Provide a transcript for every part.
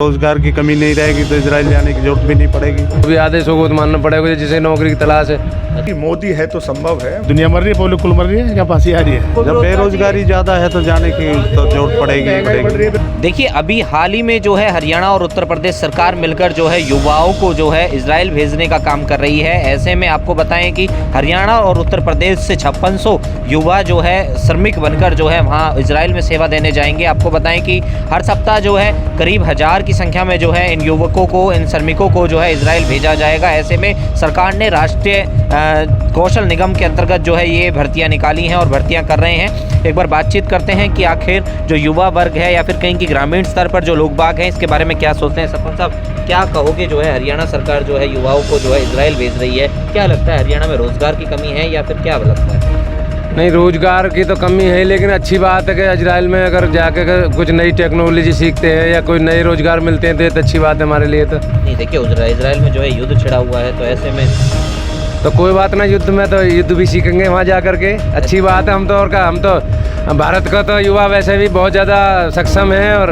रोजगार की कमी नहीं रहेगी तो इजराइल जाने की जरूरत भी नहीं पड़ेगी। अभी आदेशों को मानना पड़ेगा जिसे नौकरी की तलाश है। मोदी है तो संभव है। दुनिया मर रही है, पब्लिक कुल मर रही है, क्या फांसी आ रही है। जब बेरोजगारी ज्यादा है तो जाने की तो जरूरत पड़ेगी। देखिए, अभी हाल ही में जो है हरियाणा और उत्तर प्रदेश सरकार मिलकर जो है युवाओं को जो है इजराइल भेजने का काम कर रही है। ऐसे में आपको बताएं कि हरियाणा और उत्तर प्रदेश से 5600 युवा जो है श्रमिक बनकर जो है वहाँ इजराइल में सेवा देने जाएंगे। आपको बताएं कि हर सप्ताह जो है करीब 1000 की संख्या में जो है इन युवकों को, इन श्रमिकों को जो है इजराइल भेजा जाएगा। ऐसे में सरकार ने राष्ट्रीय कौशल निगम के अंतर्गत जो है ये भर्तियां निकाली हैं और भर्तियां कर रहे हैं। एक बार बातचीत करते हैं कि आखिर जो युवा वर्ग है या फिर कहीं की ग्रामीण स्तर पर जो लोग बाग हैं इसके बारे में क्या सोचते हैं। सरपंच साहब, क्या कहोगे जो है हरियाणा सरकार जो है युवाओं को जो है इजराइल भेज रही है, क्या लगता है हरियाणा में रोजगार की कमी है या फिर क्या लगता है? नहीं, रोजगार की तो कमी है, लेकिन अच्छी बात है कि इजराइल में अगर जाके कुछ नई टेक्नोलॉजी सीखते हैं या कोई नए रोजगार मिलते हैं तो ये तो अच्छी बात है हमारे लिए। तो नहीं, देखिए इजराइल में जो है युद्ध छिड़ा हुआ है, तो ऐसे में तो कोई बात ना, युद्ध में तो युद्ध भी सीखेंगे वहाँ जा करके। अच्छी बात है। हम तो भारत का तो युवा वैसे भी बहुत ज़्यादा सक्षम है और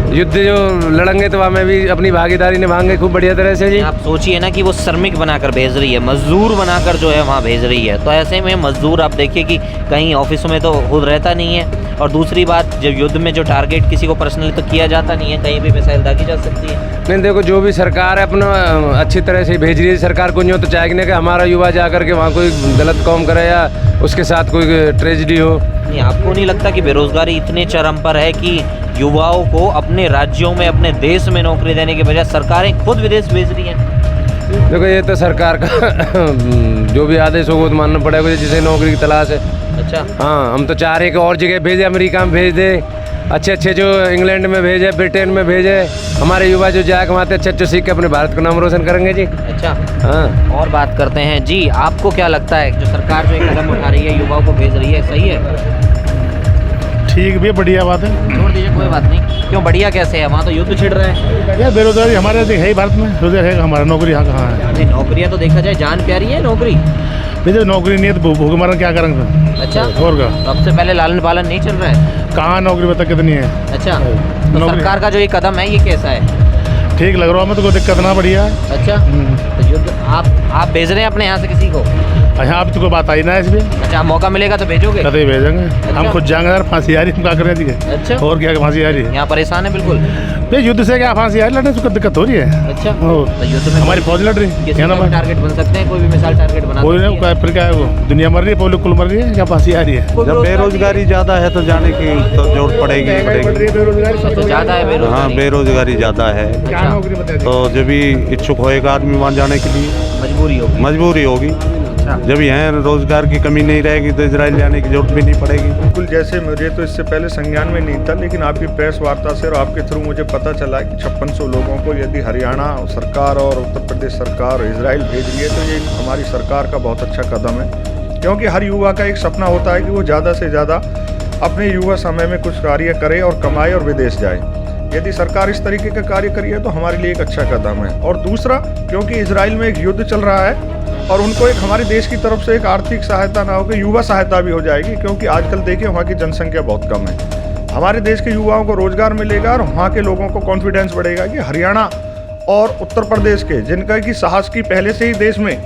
युद्ध जो लड़ेंगे तो हमें भी अपनी भागीदारी निभाएंगे खूब बढ़िया तरह से जी। आप सोचिए ना कि वो श्रमिक बनाकर भेज रही है, मजदूर बनाकर जो है वहाँ भेज रही है। तो ऐसे में मजदूर आप देखिए कि कहीं ऑफिसों में तो खुद रहता नहीं है, और दूसरी बात जब युद्ध में जो टारगेट किसी को पर्सनली तो किया जाता नहीं है, कहीं भी मिसाइल दागी जा सकती है। नहीं, देखो जो भी सरकार है अपना अच्छी तरह से भेज रही है। सरकार को नहीं तो चाहेगी ना कि हमारा युवा जा करके वहाँ कोई गलत काम करे या उसके साथ कोई ट्रेजिडी हो। नहीं, आपको नहीं लगता कि बेरोजगारी इतने चरम पर है कि युवाओं को अपने राज्यों में, अपने देश में नौकरी देने के बजाय सरकारें खुद विदेश भेज रही हैं? देखो ये तो सरकार का जो भी आदेश होगा तो मानना पड़ेगा जिसे नौकरी की तलाश है। अच्छा, हाँ, हम तो चाह रहे हैं कि और जगह भेजे, अमेरिका में भेज दे, अच्छे जो इंग्लैंड में भेजे, ब्रिटेन में भेजे। हमारे युवा जो जाके वहाँ अच्छे सीख के अपने भारत का नाम रोशन करेंगे जी। अच्छा, हाँ। और बात करते हैं जी, आपको क्या लगता है जो सरकार जो एक कदम उठा रही है, युवाओं को भेज रही है, सही है? ठीक भी है, बढ़िया बात है। छोड़ दीजिए, कोई बात नहीं। क्यों बढ़िया कैसे है? वहाँ तो युद्ध छिड़ रहा है। यार बेरोजगारी हमारे है ही भारत में, रोजगार है हमारा, नौकरी यहाँ कहाँ है? नहीं, नौकरियाँ तो देखा जाए जान प्यारी है नौकरी। जब नौकरी नहीं है तो भूखे मरन क्या करेंगे? अच्छा, और क्या? सबसे पहले लालन पालन नहीं चल रहा है? कहाँ नौकरी बता कितनी है? अच्छा, तो सरकार का जो ये कदम है ये कैसा है? ठीक लग रहा है, हमें तो कोई दिक्कत ना, बढ़िया है। अच्छा, तो युद्ध आप भेज रहे हैं अपने यहाँ से किसी को? यहाँ अब तो कोई बात आई ना इसमें। अच्छा, मौका मिलेगा तो भेजोगे? कभी भेजेंगे। हम खुद जाएंगे यार, फांसी आ रही है, हम क्या करें? अच्छा, और क्या फांसी आ रही है? यहाँ परेशान है बिल्कुल। भाई युद्ध से क्या फांसी आ रही है, लड़ने से दिक्कत हो रही है। अच्छा, तो युद्ध में हमारी फौज लड़ रही है, किसी का टारगेट बन सकते हैं, कोई भी मिसाइल टारगेट बना कोई सकती है। फिर क्या है, वो दुनिया मर रही है, पब्लिक कुल मर रही है, क्या फांसी आ रही है। जब बेरोजगारी ज्यादा है तो जाने की तो जरूरत पड़ेगी। सबसे ज्यादा है बेरोजगारी। हाँ, बेरोजगारी ज्यादा है तो जब भी इच्छुक होएगा आदमी वहाँ जाने के लिए मजबूरी होगी। जब यहाँ रोजगार की कमी नहीं रहेगी तो इजराइल जाने की जरूरत भी नहीं पड़ेगी। बिल्कुल, जैसे मुझे तो इससे पहले संज्ञान में नहीं था, लेकिन आपकी प्रेस वार्ता से और आपके थ्रू मुझे पता चला कि 5600 लोगों को यदि हरियाणा सरकार और उत्तर प्रदेश सरकार इजराइल भेज रही है तो ये हमारी सरकार का बहुत अच्छा कदम है। क्योंकि हर युवा का एक सपना होता है कि वो ज़्यादा से ज़्यादा अपने युवा समय में कुछ कार्य करे और कमाए और विदेश जाए। यदि सरकार इस तरीके का कार्य करी है तो हमारे लिए एक अच्छा कदम है। और दूसरा, क्योंकि इजराइल में एक युद्ध चल रहा है और उनको एक हमारे देश की तरफ से एक आर्थिक सहायता ना होकर युवा सहायता भी हो जाएगी, क्योंकि आजकल देखिए वहाँ की जनसंख्या बहुत कम है। हमारे देश के युवाओं को रोजगार मिलेगा और वहाँ के लोगों को कॉन्फिडेंस बढ़ेगा कि हरियाणा और उत्तर प्रदेश के, जिनका कि साहस की पहले से ही देश में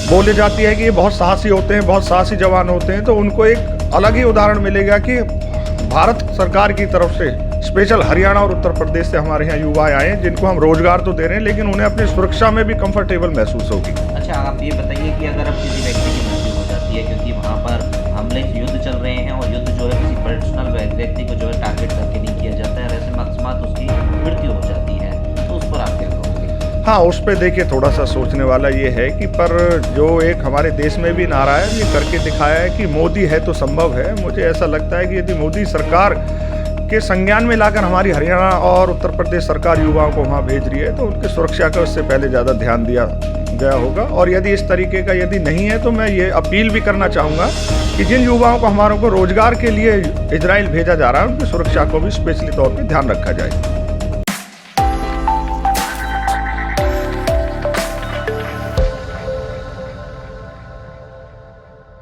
बोले जाती है कि ये बहुत साहसी होते हैं, बहुत साहसी जवान होते हैं, तो उनको एक अलग ही उदाहरण मिलेगा कि भारत सरकार की तरफ से स्पेशल हरियाणा और उत्तर प्रदेश से हमारे यहाँ युवा आए हैं, जिनको हम रोजगार तो दे रहे हैं लेकिन उन्हें अपनी सुरक्षा में भी कंफर्टेबल महसूस होगी। अच्छा, आप ये बताइए कि अगर अब किसी व्यक्ति की मृत्यु हो जाती है, क्योंकि वहाँ पर हमले युद्ध चल रहे हैं और युद्ध जो है किसी पर्सनल व्यक्ति को जो है टारगेट करके नहीं किया जाता है और ऐसे में अकस्मात उसकी मृत्यु हो जाती है, तो उस पर आप क्या कहोगे? हाँ, उस पर देखिए थोड़ा सा सोचने वाला ये है कि पर जो एक हमारे देश में भी नारा है ये करके दिखाया है कि मोदी है तो संभव है। मुझे ऐसा लगता है कि यदि मोदी सरकार के संज्ञान में लाकर हमारी हरियाणा और उत्तर प्रदेश सरकार युवाओं को वहाँ भेज रही है तो उनकी सुरक्षा का उससे पहले ज़्यादा ध्यान दिया गया होगा। और यदि इस तरीके का यदि नहीं है तो मैं ये अपील भी करना चाहूँगा कि जिन युवाओं को हमारों को रोजगार के लिए इजराइल भेजा जा रहा है उनकी सुरक्षा को भी स्पेशली तौर पर ध्यान रखा जाए।